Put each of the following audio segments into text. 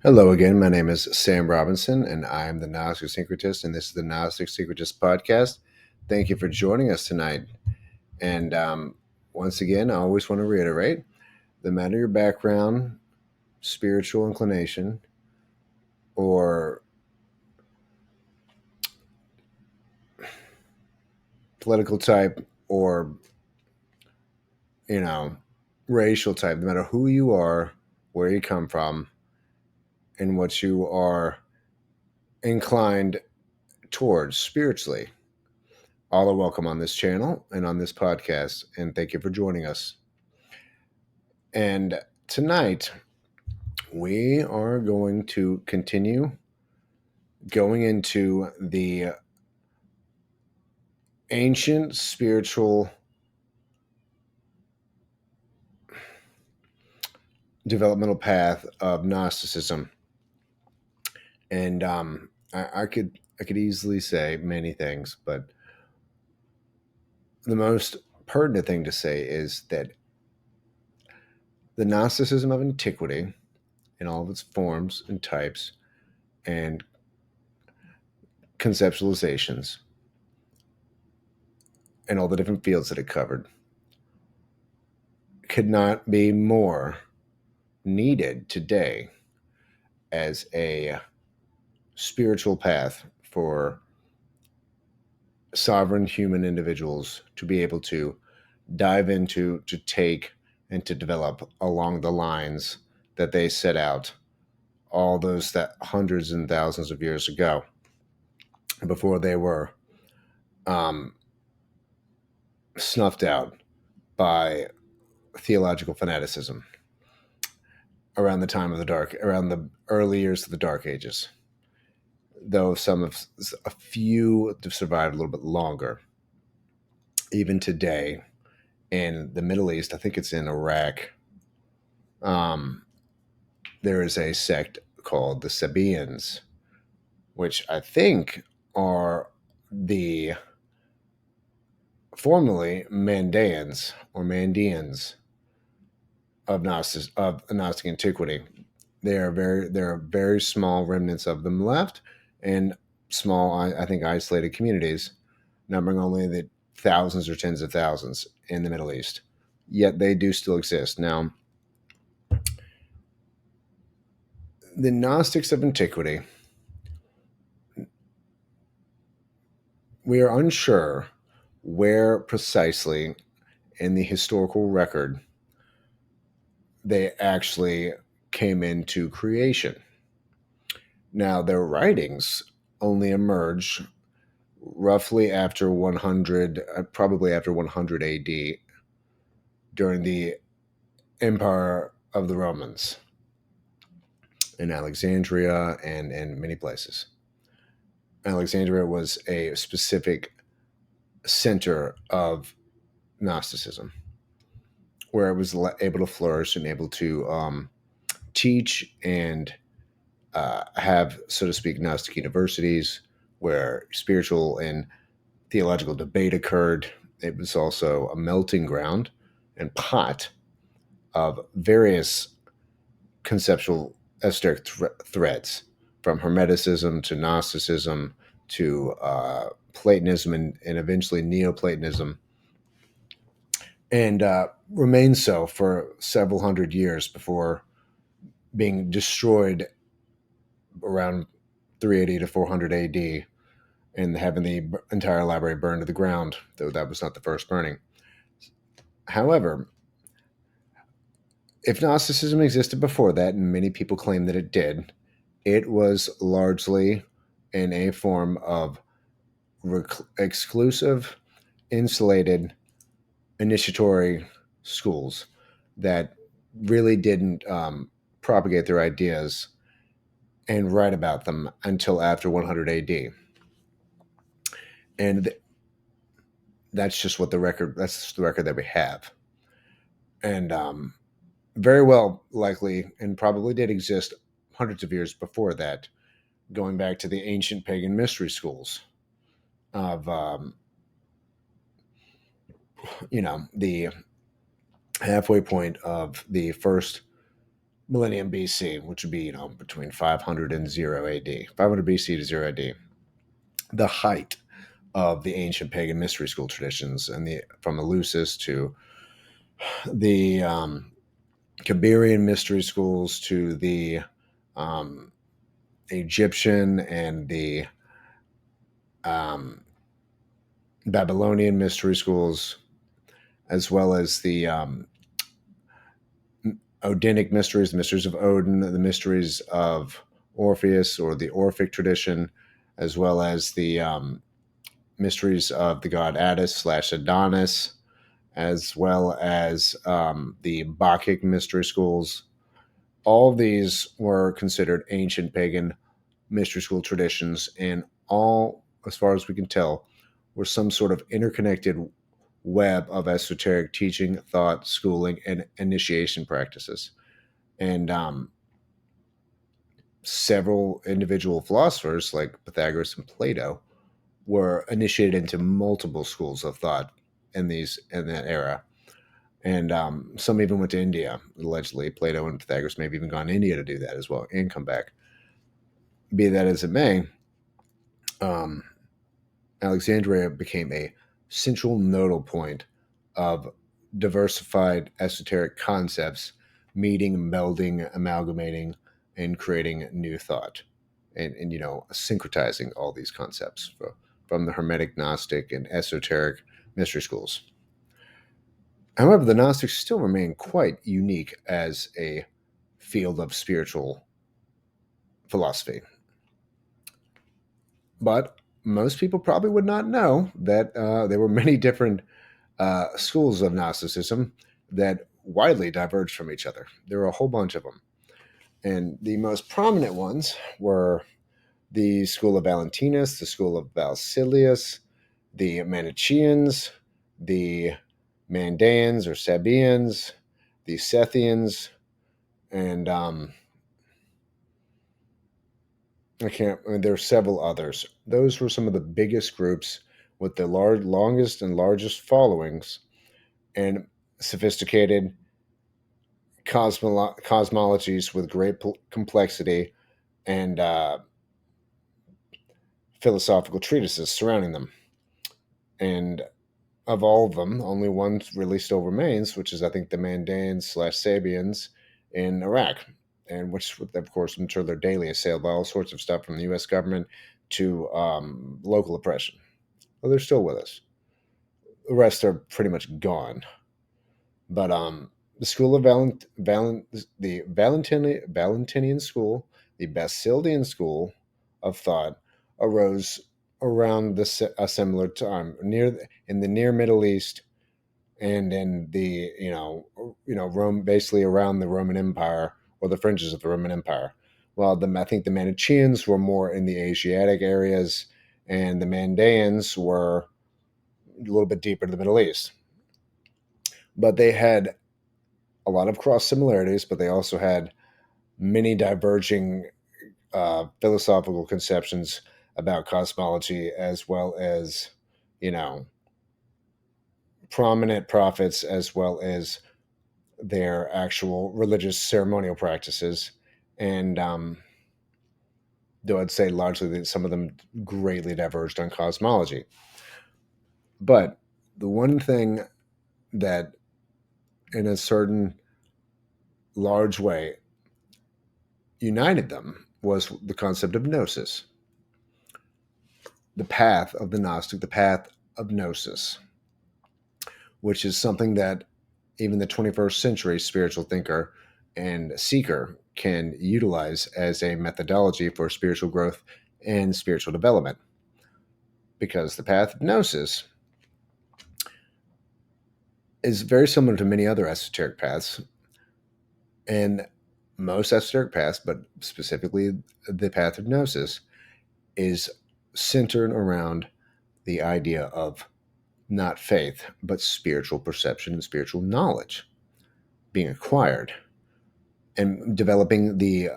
Hello again. My name is Sam Robinson, and I am the Gnostic Syncretist, and this is the Gnostic Syncretist podcast. Thank you for joining us tonight. And once again, I always want to reiterate no matter your background, spiritual inclination, or political type, or, you know, racial type, no matter who you are, where you come from, and what you are inclined towards spiritually, all are welcome on this channel and on this podcast. And thank you for joining us. And tonight, we are going to continue going into the ancient spiritual developmental path of Gnosticism. And I could easily say many things, but the most pertinent thing to say is that the Gnosticism of antiquity, in all of its forms and types and conceptualizations, and all the different fields that it covered, could not be more needed today as a spiritual path for sovereign human individuals to be able to dive into, to take, and to develop along the lines that they set out all those that hundreds and thousands of years ago, before they were um, snuffed out by theological fanaticism around the time of around the early years of the Dark Ages. Though a few have survived a little bit longer. Even today in the Middle East, I think it's in Iraq, um, there is a sect called the Sabaeans, which I think are the formerly Mandaeans or Mandeans of Gnostic antiquity. There are very small remnants of them left, and small, I think, isolated communities, numbering only the thousands or tens of thousands in the Middle East. Yet they do still exist. Now, the Gnostics of antiquity, we are unsure where precisely in the historical record they actually came into creation. Now, their writings only emerge roughly after 100, probably after 100 AD, during the Empire of the Romans in Alexandria and many places. Alexandria was a specific center of Gnosticism, where it was able to flourish and able to teach and have, so to speak, Gnostic universities where spiritual and theological debate occurred. It was also a melting ground and pot of various conceptual esoteric threads, from Hermeticism to Gnosticism to Platonism and eventually Neoplatonism, and remained so for several hundred years before being destroyed around 380 to 400 AD and having the entire library burned to the ground, though that was not the first burning. However, if Gnosticism existed before that, and many people claim that it did, it was largely in a form of exclusive, insulated, initiatory schools that really didn't propagate their ideas and write about them until after 100 AD. And that's just what that's the record that we have. And very well likely and probably did exist hundreds of years before that, going back to the ancient pagan mystery schools of, the halfway point of the first millennium BC, which would be, between 500 and 0 AD, 500 BC to 0 AD, the height of the ancient pagan mystery school traditions, and from Eleusis to the Kabirian mystery schools to the um, Egyptian and the um, Babylonian mystery schools, as well as the Odinic mysteries, the mysteries of Odin, the mysteries of Orpheus or the Orphic tradition, as well as the mysteries of the god Attis slash Adonis, as well as the Bacchic mystery schools. All of these were considered ancient pagan mystery school traditions, and all, as far as we can tell, were some sort of interconnected web of esoteric teaching, thought, schooling, and initiation practices. And several individual philosophers, like Pythagoras and Plato, were initiated into multiple schools of thought in that era. And some even went to India. Allegedly, Plato and Pythagoras may have even gone to India to do that as well and come back. Be that as it may, um, Alexandria became a central nodal point of diversified esoteric concepts, meeting, melding, amalgamating, and creating new thought, and syncretizing all these concepts from the Hermetic, Gnostic, and esoteric mystery schools. However, the Gnostics still remain quite unique as a field of spiritual philosophy. But most people probably would not know that there were many different schools of Gnosticism that widely diverged from each other. There were a whole bunch of them. And the most prominent ones were the school of Valentinus, the school of Basilius, the Manichaeans, the Mandaeans or Sabaeans, the Sethians, and I mean, there are several others. Those were some of the biggest groups with the longest and largest followings and sophisticated cosmologies with great complexity and philosophical treatises surrounding them. And of all of them, only one really still remains, which is, I think, the Mandaeans slash Sabians in Iraq, and which, of course, I'm sure they're daily assailed by all sorts of stuff from the U.S. government to local oppression. Well, they're still with us. The rest are pretty much gone. But the school of the Valentinian school, the Basilian school of thought, arose around a similar time, in the near Middle East, and in the Rome, basically around the Roman Empire or the fringes of the Roman Empire. While I think the Manichaeans were more in the Asiatic areas, and the Mandaeans were a little bit deeper to the Middle East. But they had a lot of cross similarities, but they also had many diverging philosophical conceptions about cosmology, as well as, you know, prominent prophets, as well as their actual religious ceremonial practices. And though I'd say largely that some of them greatly diverged on cosmology. But the one thing that, in a certain large way, united them was the concept of gnosis, the path of the Gnostic, the path of gnosis, which is something that even the 21st century spiritual thinker and seeker can utilize as a methodology for spiritual growth and spiritual development. Because the path of gnosis is very similar to many other esoteric paths, and most esoteric paths, but specifically the path of gnosis, is centered around the idea of not faith, but spiritual perception and spiritual knowledge being acquired and developing the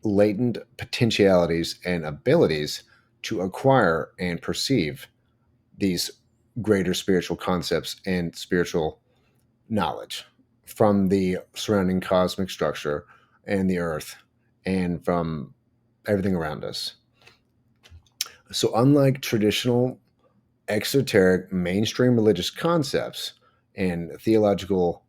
latent potentialities and abilities to acquire and perceive these greater spiritual concepts and spiritual knowledge from the surrounding cosmic structure and the earth and from everything around us. So, unlike traditional exoteric mainstream religious concepts and theological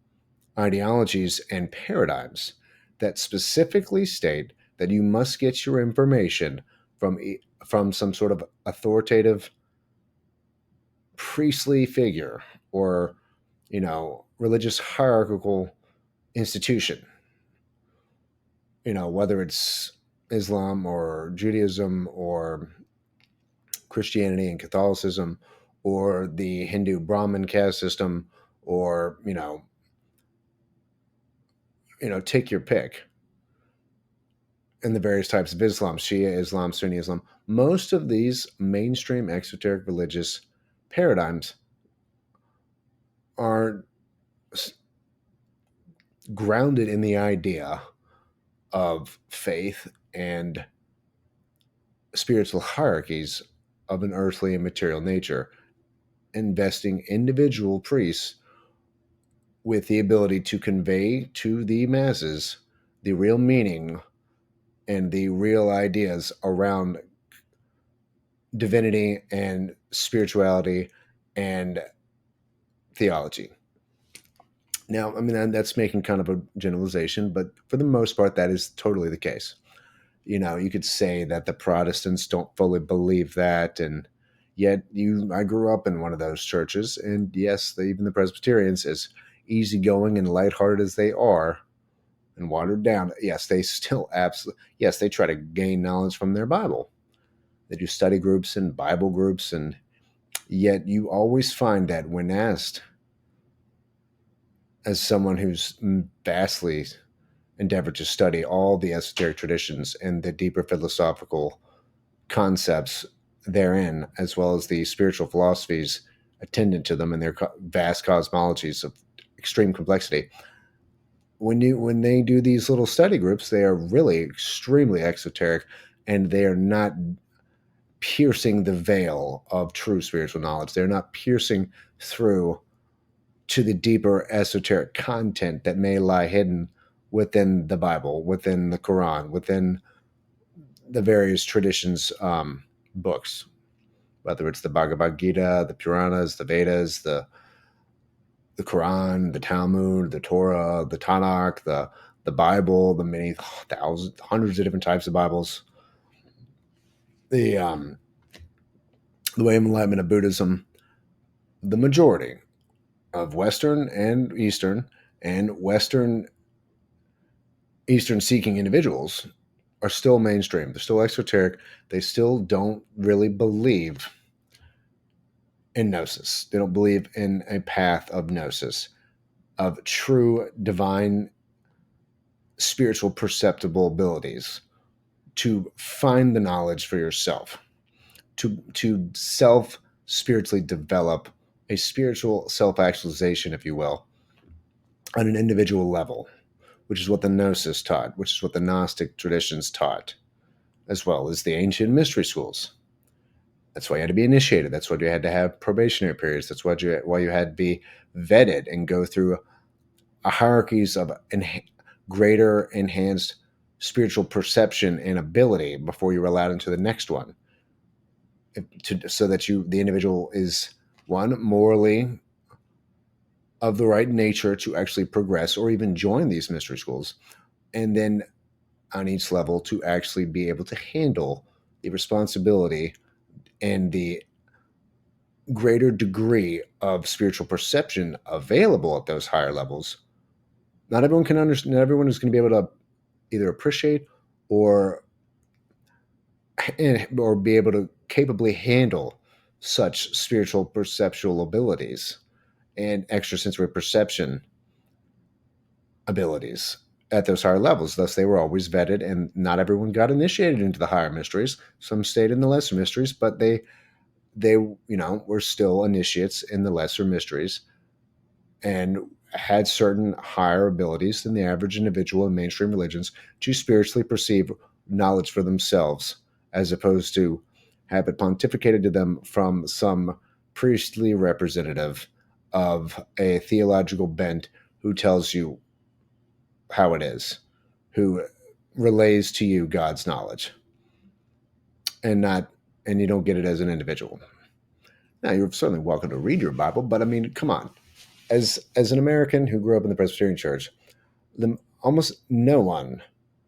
ideologies and paradigms that specifically state that you must get your information from some sort of authoritative priestly figure or religious hierarchical institution, whether it's Islam or Judaism or Christianity and Catholicism or the Hindu Brahmin caste system or take your pick, and the various types of Islam, Shia Islam, Sunni Islam. Most of these mainstream exoteric religious paradigms are grounded in the idea of faith and spiritual hierarchies of an earthly and material nature, investing individual priests with the ability to convey to the masses the real meaning and the real ideas around divinity and spirituality and theology. Now, I mean, that's making kind of a generalization, but for the most part, that is totally the case. You could say that the Protestants don't fully believe that, and yet I grew up in one of those churches, and yes, even the Presbyterians, as easygoing and lighthearted as they are, and watered down, yes, they still absolutely, yes, they try to gain knowledge from their Bible. They do study groups and Bible groups, and yet you always find that when asked, as someone who's vastly endeavored to study all the esoteric traditions and the deeper philosophical concepts therein, as well as the spiritual philosophies attendant to them and their vast cosmologies of extreme complexity. When they do these little study groups, they are really extremely exoteric, and they are not piercing the veil of true spiritual knowledge. They're not piercing through to the deeper esoteric content that may lie hidden within the Bible, within the Quran, within the various traditions books, whether it's the Bhagavad Gita, the Puranas, the Vedas, the Quran, the Talmud, the Torah, the Tanakh, the Bible, the many thousands, hundreds of different types of Bibles, the way of enlightenment of Buddhism. The majority of Western and Western seeking individuals are still mainstream. They're still exoteric. They still don't really believe in Gnosis. They don't believe in a path of Gnosis, of true divine spiritual perceptible abilities to find the knowledge for yourself, to self spiritually develop a spiritual self-actualization, if you will, on an individual level, which is what the Gnosis taught, which is what the Gnostic traditions taught, as well as the ancient mystery schools. That's why you had to be initiated. That's why you had to have probationary periods. That's why you had to be vetted and go through a hierarchies of greater enhanced spiritual perception and ability before you were allowed into the next one. So that the individual is, one, morally of the right nature to actually progress or even join these mystery schools, and then on each level to actually be able to handle the responsibility and the greater degree of spiritual perception available at those higher levels. Not everyone can understand. Not everyone is going to be able to either appreciate or be able to capably handle such spiritual perceptual abilities and extrasensory perception abilities at those higher levels. Thus, they were always vetted, and not everyone got initiated into the higher mysteries. Some stayed in the lesser mysteries, but they were still initiates in the lesser mysteries and had certain higher abilities than the average individual in mainstream religions to spiritually perceive knowledge for themselves, as opposed to have it pontificated to them from some priestly representative of a theological bent who tells you how it is, who relays to you God's knowledge, and not and you don't get it as an individual. Now, you're certainly welcome to read your Bible, but I mean, come on. As an American who grew up in the Presbyterian Church, almost no one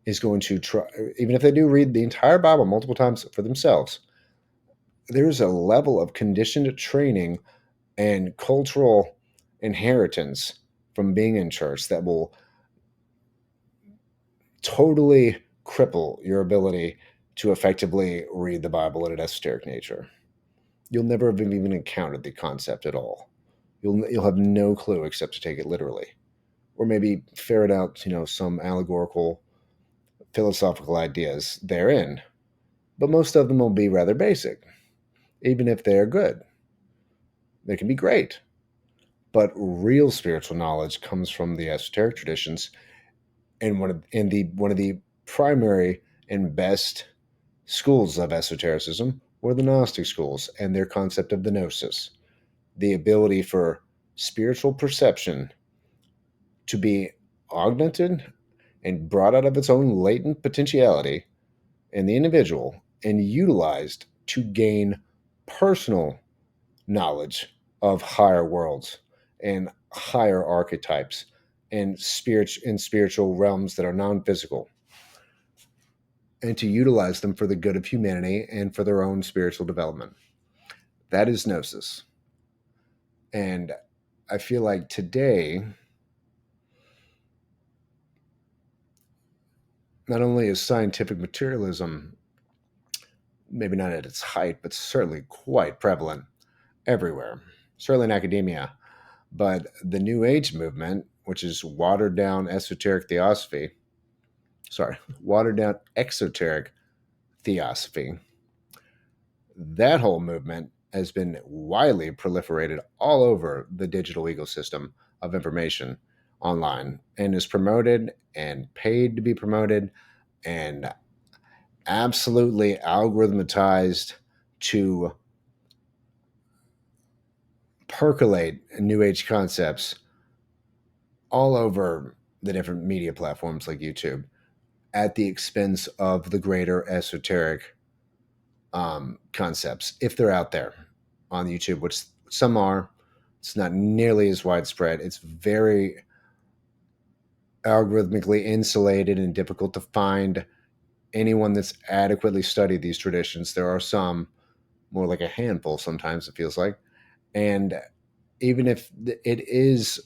is going to try, even if they do read the entire Bible multiple times for themselves. There's a level of conditioned training and cultural inheritance from being in church that will totally cripple your ability to effectively read the Bible in an esoteric nature. You'll never have even encountered the concept at all. You'll have no clue except to take it literally, or maybe ferret out some allegorical philosophical ideas therein. But most of them will be rather basic, even if they are good. They can be great, but real spiritual knowledge comes from the esoteric traditions, and one of the primary and best schools of esotericism were the Gnostic schools and their concept of the Gnosis, the ability for spiritual perception to be augmented and brought out of its own latent potentiality in the individual and utilized to gain personal knowledge of higher worlds and higher archetypes and spiritual realms that are non-physical, and to utilize them for the good of humanity and for their own spiritual development. That is Gnosis. And I feel like today, not only is scientific materialism maybe not at its height, but certainly quite prevalent everywhere, certainly in academia, but the New Age movement, which is watered down esoteric theosophy, watered down exoteric theosophy, that whole movement has been widely proliferated all over the digital ecosystem of information online, and is promoted and paid to be promoted and absolutely algorithmatized to percolate New Age concepts all over the different media platforms like YouTube, at the expense of the greater esoteric concepts, if they're out there on YouTube, which some are. It's not nearly as widespread. It's very algorithmically insulated and difficult to find anyone that's adequately studied these traditions. There are some, more like a handful sometimes, it feels like. And even if it is,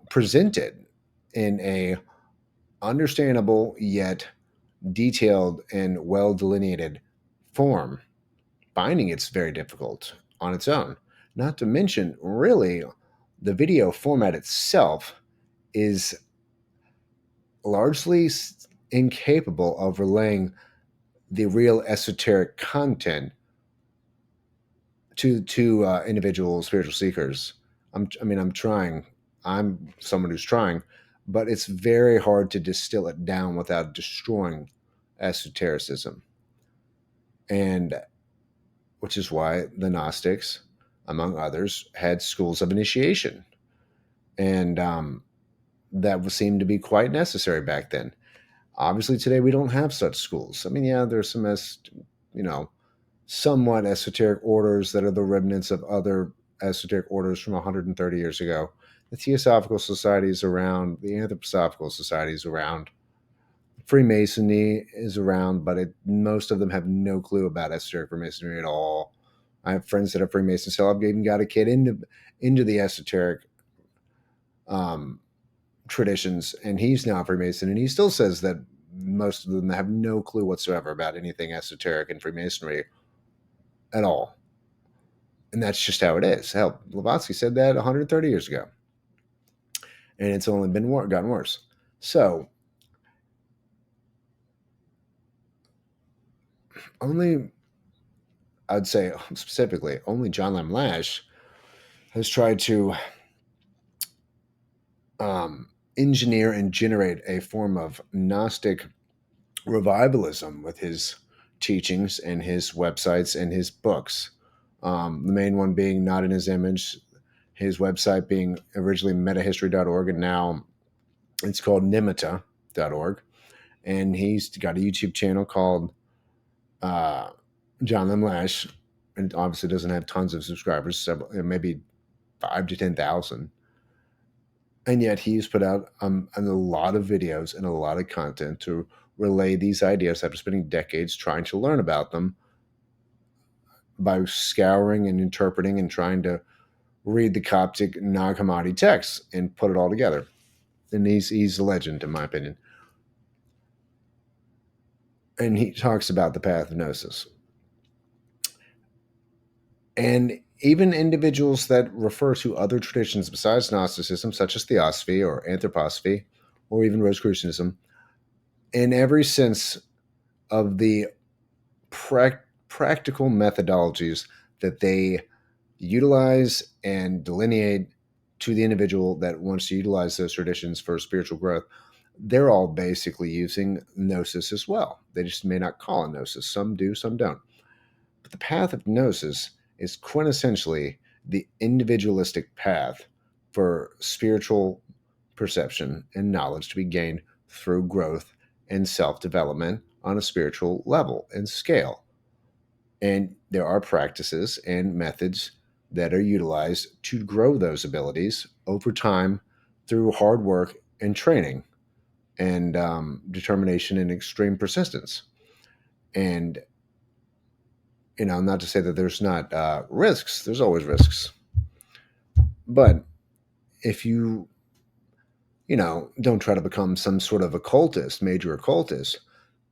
presented in a understandable yet detailed and well delineated form, finding it's very difficult on its own. Not to mention, really, the video format itself is largely incapable of relaying the real esoteric content to individual spiritual seekers. I'm trying. I'm someone who's trying, but it's very hard to distill it down without destroying esotericism. And which is why the Gnostics, among others, had schools of initiation. And that seemed to be quite necessary back then. Obviously, today we don't have such schools. I mean, yeah, there's some, somewhat esoteric orders that are the remnants of other esoteric orders from 130 years ago. The Theosophical Society is around, the Anthroposophical Society is around, Freemasonry is around, but most of them have no clue about esoteric Freemasonry at all. I have friends that are Freemasons, so I've even got a kid into the esoteric traditions, and he's now Freemason, and he still says that most of them have no clue whatsoever about anything esoteric in Freemasonry at all. And that's just how it is. Hell, Blavatsky said that 130 years ago, and it's only gotten worse. So, I'd say specifically, only John Lamlash has tried to engineer and generate a form of Gnostic revivalism with his teachings and his websites and his books. The main one being Not in His Image, his website being originally metahistory.org, and now it's called Nimitta. and he's got a YouTube channel called uh, John Limlash, and obviously doesn't have tons of subscribers, maybe 5 to 10,000, and yet he's put out a lot of videos and a lot of content to relay these ideas after spending decades trying to learn about them by scouring and interpreting and trying to read the Coptic Nag Hammadi texts and put it all together. And he's a legend, in my opinion. And he talks about the path of Gnosis. And even individuals that refer to other traditions besides Gnosticism, such as Theosophy or Anthroposophy, or even Rosicrucianism, in every sense of the practical methodologies that they utilize and delineate to the individual that wants to utilize those traditions for spiritual growth, they're all basically using Gnosis as well. They just may not call it Gnosis. Some do, some don't. But the path of Gnosis is quintessentially the individualistic path for spiritual perception and knowledge to be gained through growth and self development on a spiritual level and scale. And there are practices and methods that are utilized to grow those abilities over time through hard work and training and determination and extreme persistence. And, not to say that there's not risks, there's always risks. But if don't try to become some sort of occultist, major occultist,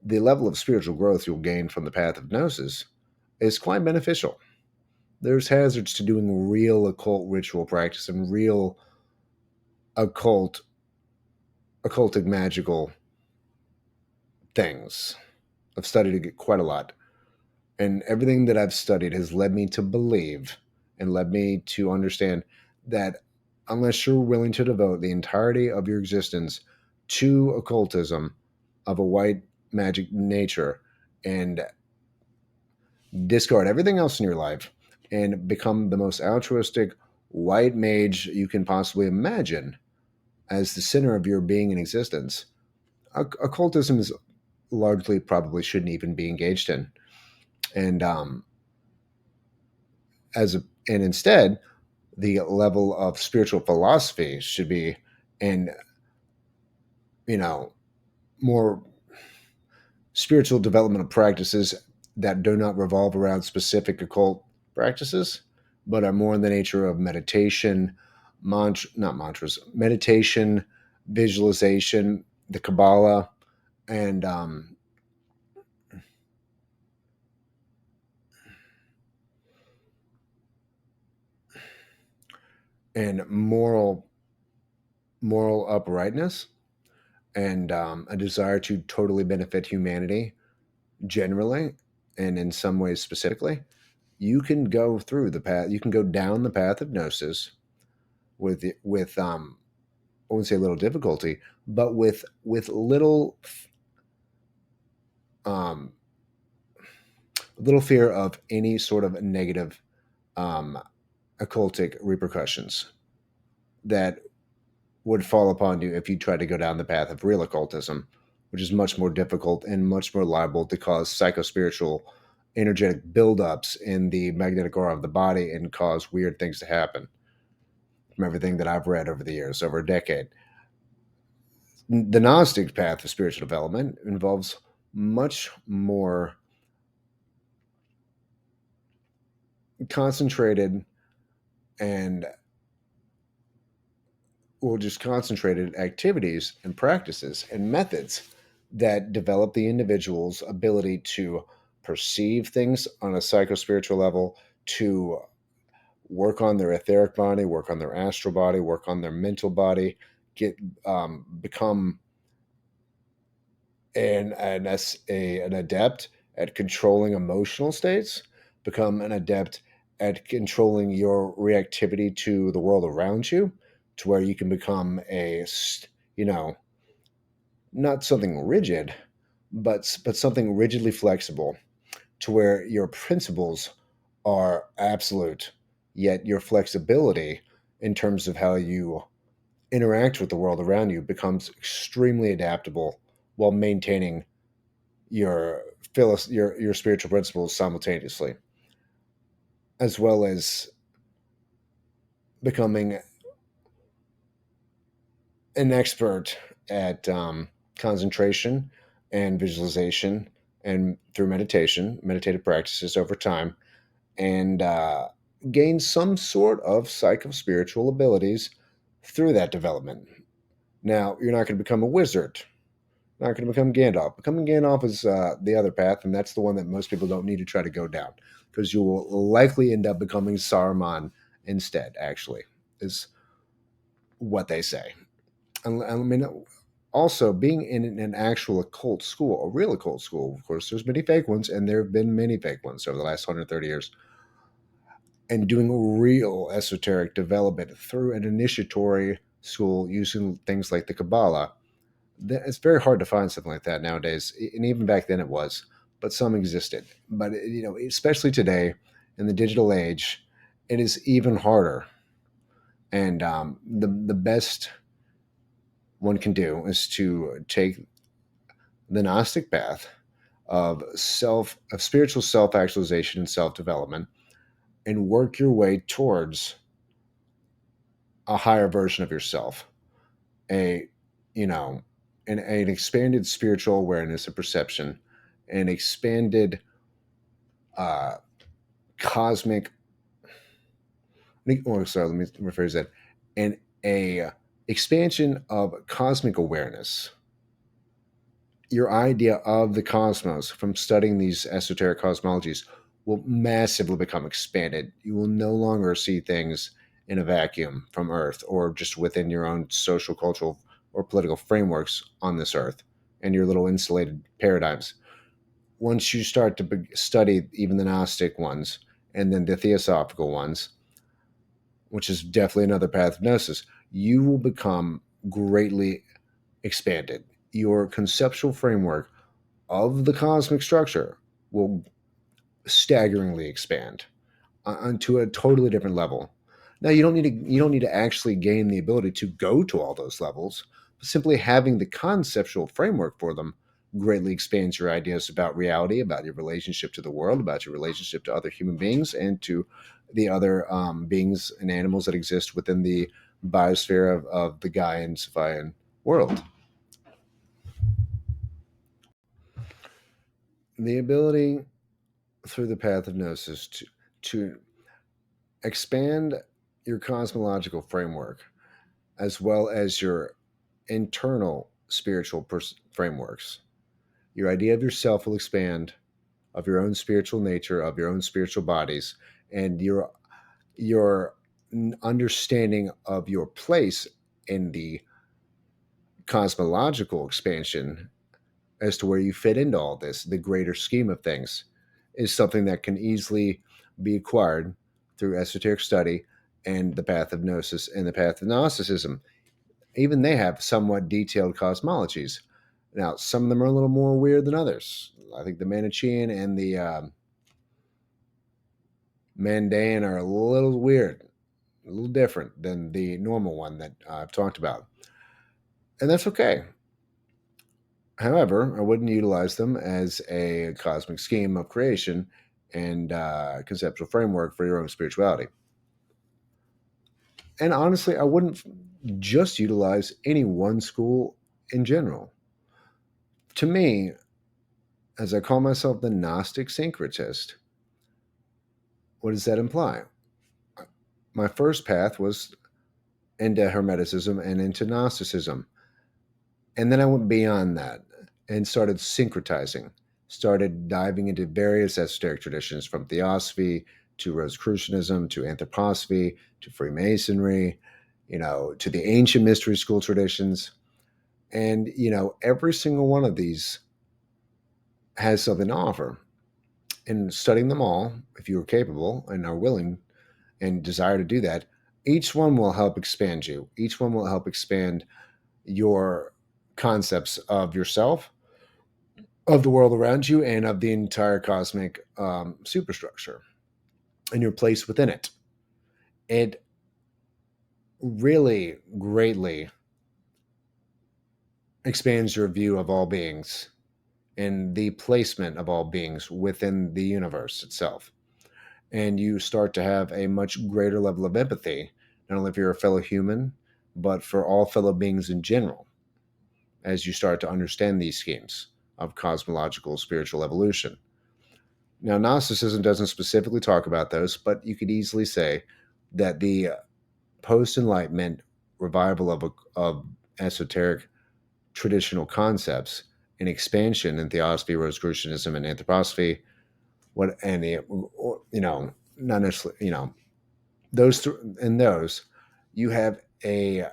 the level of spiritual growth you'll gain from the path of Gnosis is quite beneficial. There's hazards to doing real occult ritual practice and real occultic magical things. I've studied it quite a lot. And everything that I've studied has led me to believe and led me to understand that unless you're willing to devote the entirety of your existence to occultism of a white magic nature and discard everything else in your life and become the most altruistic white mage you can possibly imagine as the center of your being and existence, occultism is largely probably shouldn't even be engaged in. And and instead, the level of spiritual philosophy should be, and more spiritual developmental practices that do not revolve around specific occult practices, but are more in the nature of meditation, not mantras, meditation, visualization, the Kabbalah, and and moral uprightness, and a desire to totally benefit humanity generally, and in some ways specifically. You can go through the path. You can go down the path of Gnosis with I wouldn't say little difficulty, but with um, little fear of any sort of negative um, occultic repercussions that would fall upon you if you tried to go down the path of real occultism, which is much more difficult and much more liable to cause psychospiritual energetic buildups in the magnetic aura of the body and cause weird things to happen. From everything that I've read over the years, over a decade, the Gnostic path of spiritual development involves much more concentrated and just concentrated activities and practices and methods that develop the individual's ability to perceive things on a psychospiritual level, to work on their etheric body, work on their astral body, work on their mental body, become an adept at controlling emotional states, become an adept at controlling your reactivity to the world around you, to where you can become you know, not something rigid, but something rigidly flexible, to where your principles are absolute, yet your flexibility in terms of how you interact with the world around you becomes extremely adaptable while maintaining your your spiritual principles simultaneously, as well as becoming an expert at concentration and visualization and through meditative practices over time, and gain some sort of psycho-spiritual abilities through that development. Now, you're not going to become a wizard, not going to become Gandalf. Becoming Gandalf is the other path, and that's the one that most people don't need to try to go down, because you will likely end up becoming Saruman instead, actually, is what they say. I mean, also being in an actual occult school, a real occult school, of course, there's many fake ones, and there have been many fake ones over the last 130 years, and doing real esoteric development through an initiatory school using things like the Kabbalah. It's very hard to find something like that nowadays, and even back then it was, but some existed. But especially today in the digital age, it is even harder. And the best one can do is to take the Gnostic path of spiritual self actualization and self development, and work your way towards a higher version of yourself, a you know an expanded spiritual awareness and perception, an expanded uh, cosmic. Oh, sorry, let me rephrase that. And a expansion of cosmic awareness. Your idea of the cosmos from studying these esoteric cosmologies will massively become expanded. You will no longer see things in a vacuum from Earth or just within your own social, cultural, or political frameworks on this Earth and your little insulated paradigms. Once you start to study even the Gnostic ones and then the theosophical ones, which is definitely another path of Gnosis, you will become greatly expanded. Your conceptual framework of the cosmic structure will staggeringly expand onto a totally different level. Now you don't need to actually gain the ability to go to all those levels, but simply having the conceptual framework for them greatly expands your ideas about reality, about your relationship to the world, about your relationship to other human beings, and to the other beings and animals that exist within the biosphere of the Gaian Sophian world. The ability through the path of Gnosis to expand your cosmological framework as well as your internal spiritual frameworks. Your idea of yourself will expand, of your own spiritual nature, of your own spiritual bodies, and your understanding of your place in the cosmological expansion as to where you fit into all this, the greater scheme of things, is something that can easily be acquired through esoteric study and the path of Gnosis and the path of Gnosticism. Even they have somewhat detailed cosmologies. Now, some of them are a little more weird than others. I think the Manichean and the Mandaean are a little weird, a little different than the normal one that I've talked about. And that's okay. However, I wouldn't utilize them as a cosmic scheme of creation and conceptual framework for your own spirituality. And honestly, I wouldn't just utilize any one school in general. To me, as I call myself the Gnostic syncretist, what does that imply? My first path was into Hermeticism and into Gnosticism. And then I went beyond that and started syncretizing, started diving into various esoteric traditions from Theosophy to Rosicrucianism to Anthroposophy to Freemasonry, to the ancient mystery school traditions. And, every single one of these has something to offer. And studying them all, if you are capable and are willing and desire to do that, each one will help expand you. Each one will help expand your concepts of yourself, of the world around you, and of the entire cosmic superstructure and your place within it. And really greatly expands your view of all beings and the placement of all beings within the universe itself. And you start to have a much greater level of empathy, not only for your fellow human, but for all fellow beings in general, as you start to understand these schemes of cosmological spiritual evolution. Now, Gnosticism doesn't specifically talk about those, but you could easily say that the post Enlightenment revival of esoteric traditional concepts and expansion in theosophy, Rosicrucianism, and anthroposophy, what and the, not necessarily, in those, you have an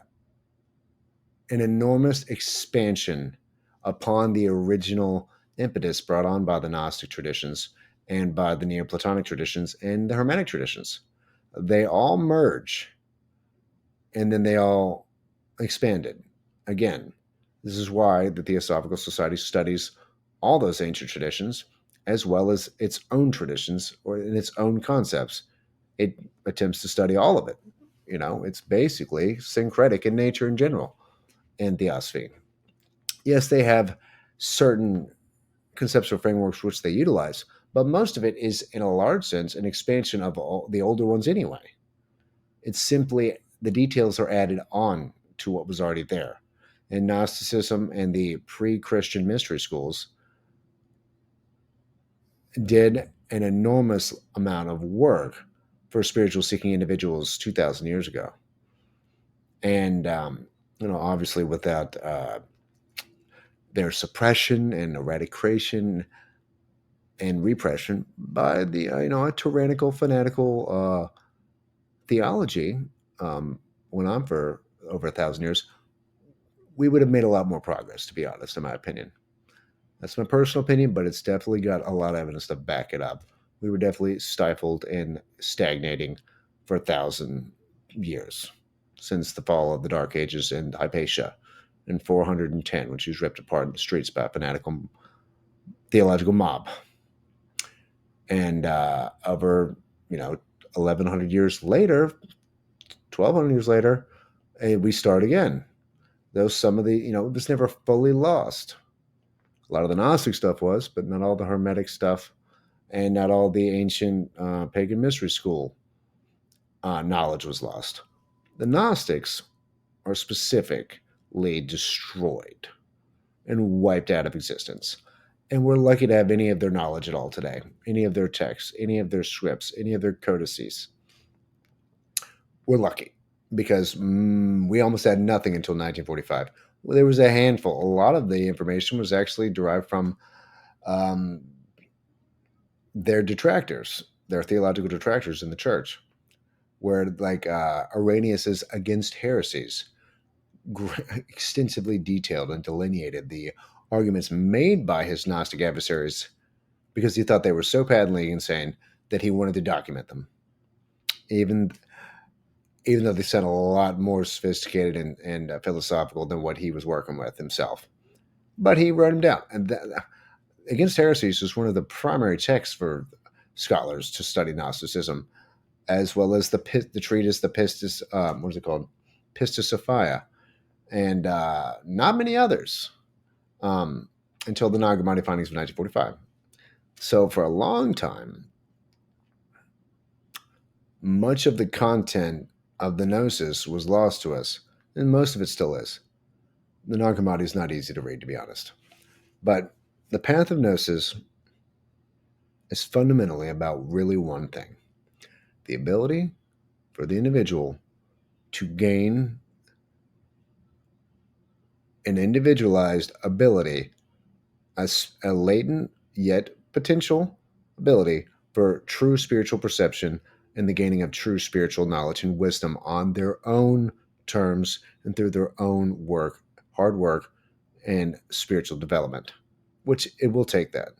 enormous expansion upon the original impetus brought on by the Gnostic traditions and by the Neoplatonic traditions and the Hermetic traditions. They all merge and then they all expanded again. This is why the Theosophical Society studies all those ancient traditions as well as its own traditions or in its own concepts. It attempts to study all of it. It's basically syncretic in nature in general in theosophy. Yes, they have certain conceptual frameworks which they utilize, but most of it is, in a large sense, an expansion of all the older ones anyway. It's simply the details are added on to what was already there. And Gnosticism and the pre Christian mystery schools did an enormous amount of work for spiritual seeking individuals 2,000 years ago. And, obviously, without their suppression and eradication and repression by the, a tyrannical, fanatical theology, went on for over 1,000 years, we would have made a lot more progress, to be honest, in my opinion. That's my personal opinion, but it's definitely got a lot of evidence to back it up. We were definitely stifled and stagnating for 1,000 years since the fall of the Dark Ages in Hypatia in 410, when she was ripped apart in the streets by a fanatical theological mob. And over, 1,100 years later, 1,200 years later, we start again. Though some of the, it was never fully lost. A lot of the Gnostic stuff was, but not all the Hermetic stuff and not all the ancient pagan mystery school knowledge was lost. The Gnostics are specifically destroyed and wiped out of existence. And we're lucky to have any of their knowledge at all today, any of their texts, any of their scripts, any of their codices. We're lucky because we almost had nothing until 1945. Well, there was a handful. A lot of the information was actually derived from um, their detractors, their theological detractors in the church, where like Irenaeus is against heresies, extensively detailed and delineated the arguments made by his Gnostic adversaries because he thought they were so patently insane that he wanted to document them, even even though they sound a lot more sophisticated and philosophical than what he was working with himself. But he wrote them down, and Against Heresies is one of the primary texts for scholars to study Gnosticism, as well as the treatise, the Pistis, what is it called, Pistis Sophia, and not many others um, until the Nag Hammadi findings of 1945. So for a long time, much of the content of the Gnosis was lost to us, and most of it still is. The Nag Hammadi is not easy to read, to be honest. But the path of Gnosis is fundamentally about really one thing: the ability for the individual to gain an individualized ability, a latent yet potential ability for true spiritual perception and the gaining of true spiritual knowledge and wisdom on their own terms and through their own work, hard work, and spiritual development, which it will take that.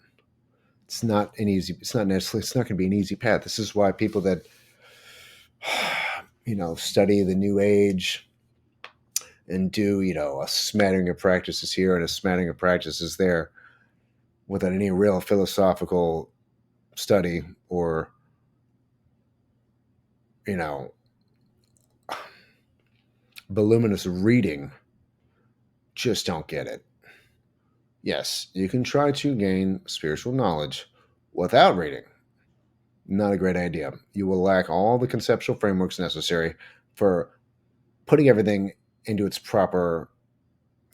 It's not necessarily, it's not going to be an easy path. This is why people that, study the New Age and do, a smattering of practices here and a smattering of practices there without any real philosophical study or, you know, voluminous reading, just don't get it. Yes, you can try to gain spiritual knowledge without reading. Not a great idea. You will lack all the conceptual frameworks necessary for putting everything into its proper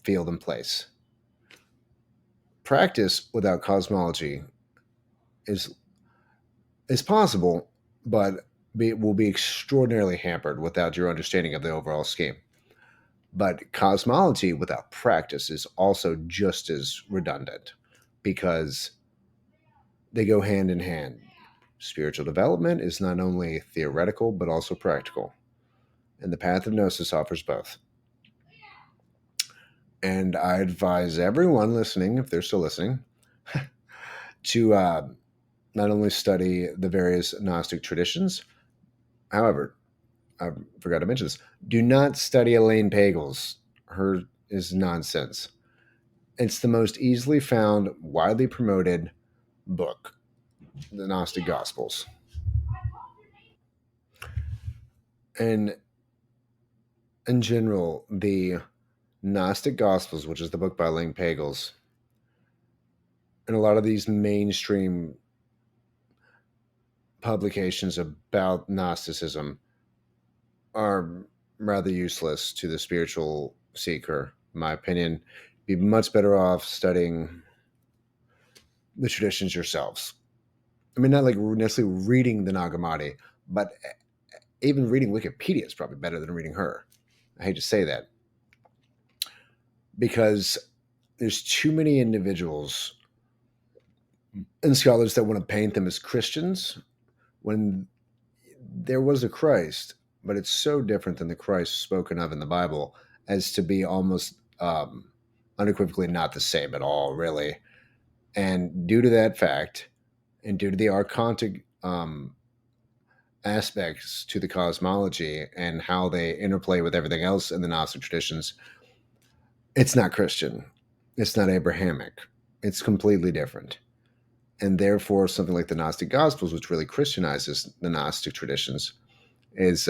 field and place. Practice without cosmology is is possible, but will be extraordinarily hampered without your understanding of the overall scheme. But cosmology without practice is also just as redundant because they go hand in hand. Spiritual development is not only theoretical but also practical, and the path of Gnosis offers both. And I advise everyone listening, if they're still listening, to not only study the various Gnostic traditions. However, I forgot to mention this. Do not study Elaine Pagels. Her is nonsense. It's the most easily found, widely promoted book, the Gnostic Gospels. And in general, the Gnostic Gospels, which is the book by Elaine Pagels, and a lot of these mainstream publications about Gnosticism are rather useless to the spiritual seeker, in my opinion. Be much better off studying the traditions yourselves. I mean, not like necessarily reading the Nag Hammadi, but even reading Wikipedia is probably better than reading her. I hate to say that because there's too many individuals and scholars that want to paint them as Christians when there was a Christ, but it's so different than the Christ spoken of in the Bible as to be almost unequivocally not the same at all, really. And due to that fact, and due to the archontic aspects to the cosmology and how they interplay with everything else in the Gnostic traditions, it's not Christian. It's not Abrahamic. It's completely different. And therefore, something like the Gnostic Gospels, which really Christianizes the Gnostic traditions, is,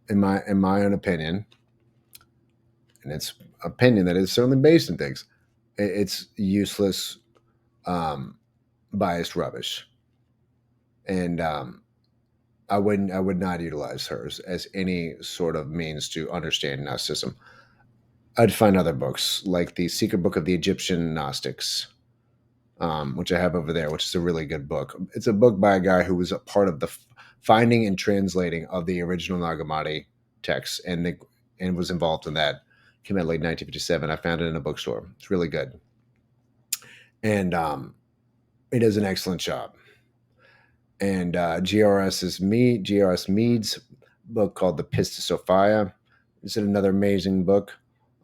in my own opinion, and it's opinion that is certainly based in things, it's useless, um, biased rubbish. And I would not utilize hers as any sort of means to understand Gnosticism. I'd find other books like the Secret Book of the Egyptian Gnostics, which I have over there, which is a really good book. It's a book by a guy who was a part of the finding and translating of the original Nag Hammadi texts, and was involved in that. Came out late 1957. I found it in a bookstore. It's really good, and it does an excellent job. And GRS Mead's book called The Pistis Sophia is another amazing book.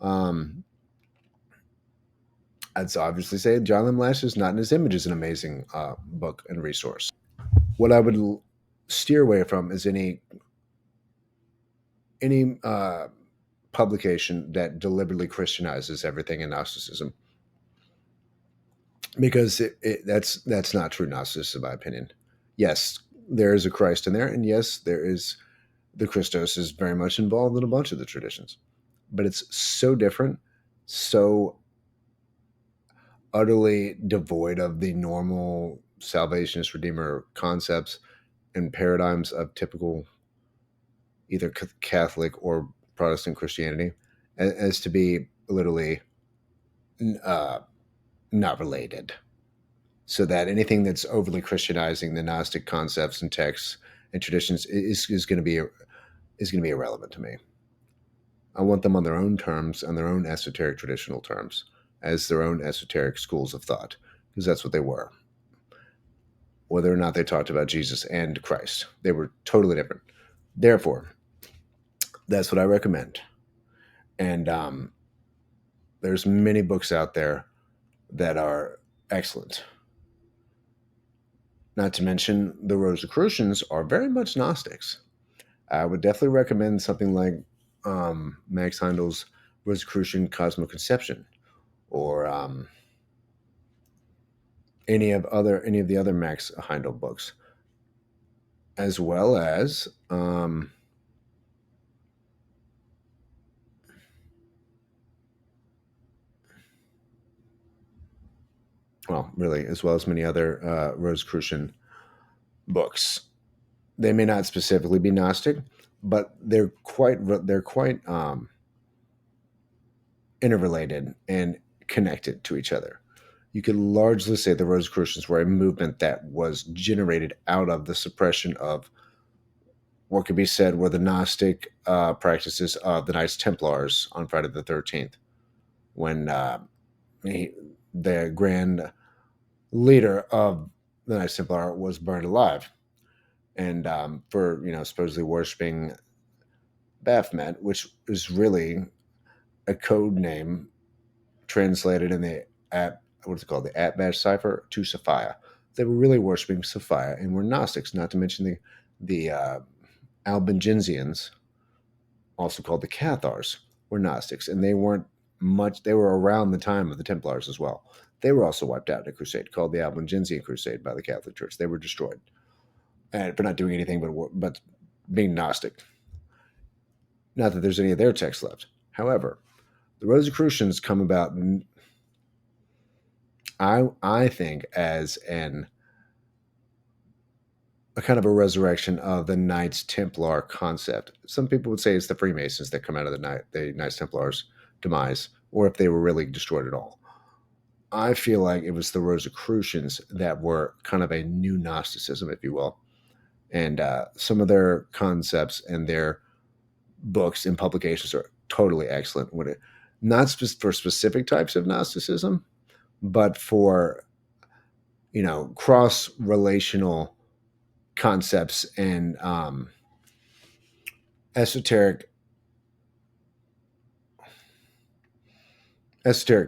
Um, I'd obviously say John Lim Lashes Not in His Image is an amazing book and resource. What I would steer away from is any publication that deliberately Christianizes everything in Gnosticism, because that's not true Gnosticism, in my opinion. Yes, there is a Christ in there, and yes, there is the Christos is very much involved in a bunch of the traditions, but it's so different, so utterly devoid of the normal salvationist redeemer concepts and paradigms of typical either Catholic or Protestant Christianity, as to be literally uh, not related. So that anything that's overly Christianizing the Gnostic concepts and texts and traditions is going to be irrelevant to me. I want them on their own terms, on their own esoteric traditional terms, as their own esoteric schools of thought, because that's what they were. Whether or not they talked about Jesus and Christ, they were totally different. Therefore, that's what I recommend. And there's many books out there that are excellent. Not to mention, the Rosicrucians are very much Gnostics. I would definitely recommend something like Max Heidel's Rosicrucian Cosmoconception, or any of the other Max Heindel books, as well as well, really, as well as many other Rosicrucian books. They may not specifically be Gnostic, but they're quite interrelated and connected to each other. You could largely say the Rosicrucians were a movement that was generated out of the suppression of what could be said were the Gnostic practices of the Knights Templars on Friday the 13th, when the grand leader of the Knights Templar was burned alive. And for, supposedly worshiping Baphomet, which is really a code name translated in the what's it called, the Atbash cipher to Sophia. They were really worshiping Sophia and were Gnostics, not to mention the Albigensians, also called the Cathars, were Gnostics, and they weren't much. They were around the time of the Templars as well. They were also wiped out in a crusade called the Albigensian Crusade by the Catholic Church. They were destroyed, and for not doing anything but being Gnostic. Not that there's any of their texts left. However, the Rosicrucians come about, I think, as a kind of a resurrection of the Knights Templar concept. Some people would say it's the Freemasons that come out of the Knights Templars' demise, or if they were really destroyed at all. I feel like it was the Rosicrucians that were kind of a new Gnosticism, if you will. And some of their concepts and their books and publications are totally excellent. Not for specific types of Gnosticism, but for, cross relational concepts and esoteric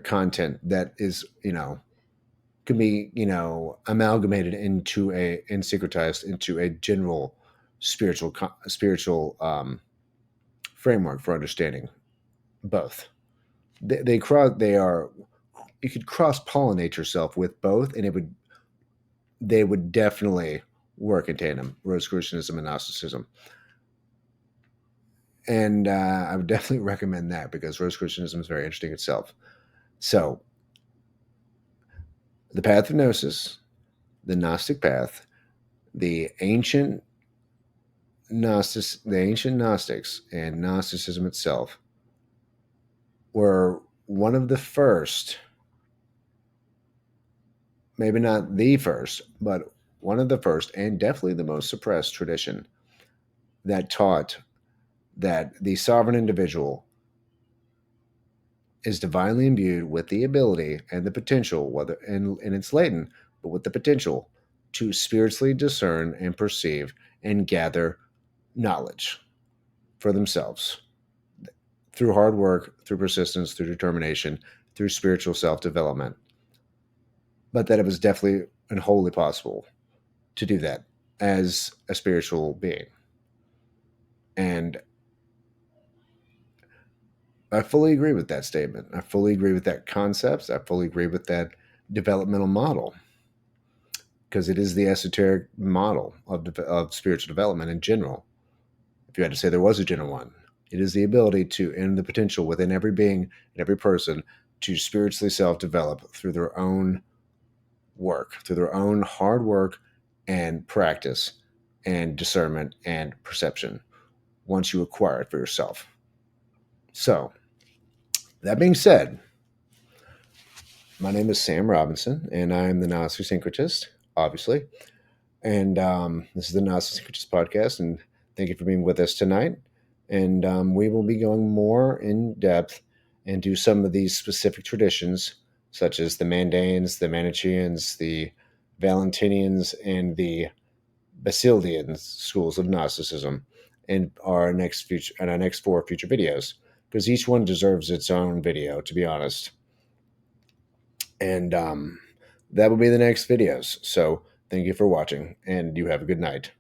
content that is, can be, amalgamated into and secretized into a general spiritual framework for understanding both. They are, you could cross pollinate yourself with both, and they would definitely work in tandem, Rosicrucianism and Gnosticism. And I would definitely recommend that, because Rosicrucianism is very interesting itself. So, the path of Gnosis, the Gnostic path, the ancient the ancient Gnostics, and Gnosticism itself were one of the first, maybe not the first, but one of the first, and definitely the most suppressed tradition that taught that the sovereign individual is divinely imbued with the ability and the potential, whether and it's latent, but with the potential to spiritually discern and perceive and gather knowledge for themselves through hard work, through persistence, through determination, through spiritual self development. But that it was definitely and wholly possible to do that as a spiritual being. And I fully agree with that statement. I fully agree with that concept. I fully agree with that developmental model, because it is the esoteric model of spiritual development in general. If you had to say there was a general one, it is the ability to, and the potential within every being and every person, to spiritually self develop through their own work, through their own hard work and practice and discernment and perception, once you acquire it for yourself. So, that being said, my name is Sam Robinson, and I'm the Gnostic Syncretist, obviously. And this is the Gnostic Syncretist podcast, and thank you for being with us tonight. And we will be going more in depth into some of these specific traditions, such as the Mandaeans, the Manichaeans, the Valentinians, and the Basilidian schools of Gnosticism in our next four future videos, because each one deserves its own video, to be honest. And that will be the next videos. So thank you for watching, and you have a good night.